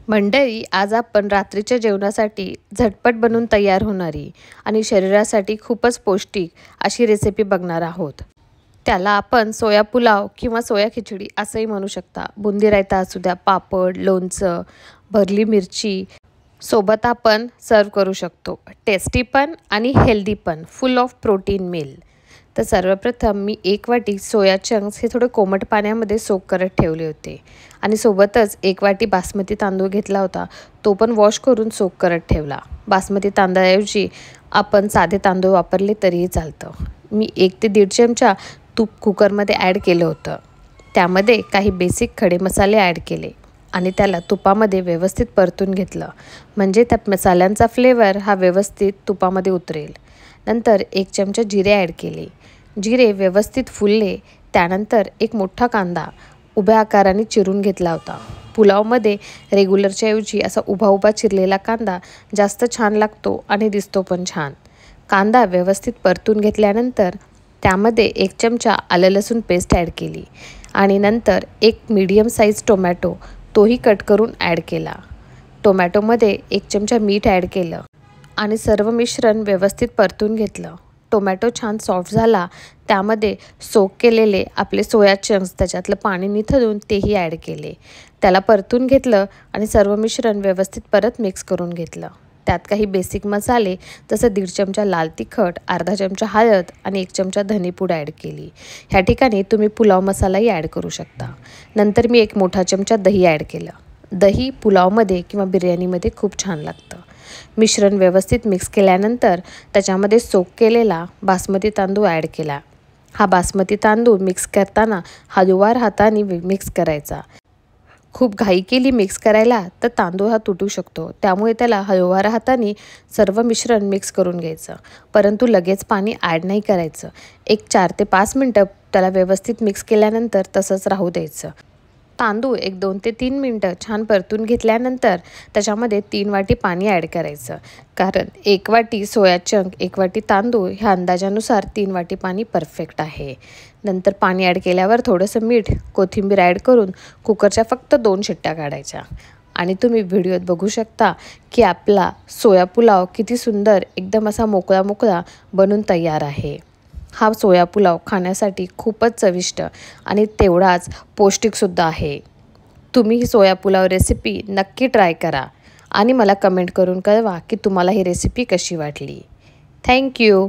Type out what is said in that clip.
मंडळी, आज आपण रात्रीच्या जेवणासाठी झटपट बनून तयार होणारी आणि शरीरासाठी खूपच पौष्टिक अशी रेसिपी बघणार आहोत. त्याला आपण सोया पुलाव किंवा सोया खिचडी असंही म्हणू शकता. बुंदी रायता असू द्या, पापड, लोणचं, भरली मिरची सोबत आपण सर्व करू शकतो. टेस्टी पण आणि हेल्दी पण, फुल ऑफ प्रोटीन मील. तर सर्वप्रथम मी 1 वाटी सोया चंक्स हे थोडे कोमट पाण्यामध्ये सोक करत ठेवले होते आणि सोबतच 1 वाटी बासमती तांदूळ घेतला होता. तो पण वॉश करून सोक करत ठेवला. बासमती तांदळाऐवजी आपण साधे तांदूळ वापरले तरीही चालतं. मी 1 ते 1.5 चमचा तूप कुकरमध्ये ॲड केलं होतं. त्यामध्ये काही बेसिक खडे मसाले ॲड केले आणि त्याला तुपामध्ये व्यवस्थित परतून घेतलं, म्हणजे त्या मसाल्यांचा फ्लेवर हा व्यवस्थित तुपामध्ये उतरेल. नंतर 1 चमचा जिरे ॲड केले. जिरे व्यवस्थित फुलले त्यानंतर एक मोठा कांदा उभ्या आकाराने चिरून घेतला होता. पुलावमध्ये रेग्युलरच्या ऐवजी असा उभा उभा चिरलेला कांदा जास्त छान लागतो आणि दिसतो पण छान. कांदा व्यवस्थित परतून घेतल्यानंतर त्यामध्ये 1 चमचा आलं लसूण पेस्ट ॲड केली आणि नंतर 1 मीडियम साईज टोमॅटो तोही कट करून ॲड केला. टोमॅटोमध्ये 1 चमचा मीठ ॲड केलं आणि सर्व मिश्रण व्यवस्थित परतून घेतलं. टोमॅटो छान सॉफ्ट झाला त्यामध्ये सोक केलेले आपले सोया चंक्स त्याच्यातलं पाणी निथळून तेही ॲड केले. त्याला परतून घेतलं आणि सर्व मिश्रण व्यवस्थित परत मिक्स करून घेतलं. त्यात काही बेसिक मसाले जसं 1.5 चमचा लाल तिखट, अर्धा चमचा हळद आणि 1 चमचा धनेपूड ॲड केली. ह्या ठिकाणी तुम्ही पुलाव मसालाही ॲड करू शकता. नंतर मी 1 मोठा चमचा दही ॲड केलं. दही पुलावमध्ये किंवा बिर्याणीमध्ये खूप छान लागतं. मिश्रण व्यवस्थित मिक्स केल्यानंतर त्याच्यामध्ये सोक केलेला बासमती तांदूळ ॲड केला. हा बासमती तांदूळ मिक्स करताना हळूवार हाताने मिक्स करायचा. खूप घाई केली मिक्स करायला तर तांदूळ हा तुटू शकतो. त्यामुळे त्याला हळूवार हाताने सर्व मिश्रण मिक्स करून घ्यायचं, परंतु लगेच पाणी ॲड नाही करायचं. 4 ते 5 मिनटं त्याला व्यवस्थित मिक्स केल्यानंतर तसंच राहू द्यायचं. तांदूळ 2 ते 3 मिनटं छान परतून घेतल्यानंतर त्याच्यामध्ये 3 वाटी पाणी ॲड करायचं, कारण 1 वाटी सोया चंक 1 वाटी तांदूळ ह्या अंदाजानुसार 3 वाटी पाणी परफेक्ट आहे. नंतर पाणी ॲड केल्यावर थोडंसं मीठ, कोथिंबीर ॲड करून कुकरच्या फक्त 2 शिट्ट्या काढायच्या आणि तुम्ही व्हिडिओत बघू शकता की आपला सोया पुलाव किती सुंदर एकदम असा मोकळा मोकळा बनून तयार आहे. हा सोया पुलाव खाण्यासाठी खूपच चविष्ट आणि तेवढाच पौष्टिकसुद्धा आहे. तुम्ही ही सोया पुलाव रेसिपी नक्की ट्राय करा आणि मला कमेंट करून कळवा की तुम्हाला ही रेसिपी कशी वाटली. थँक्यू.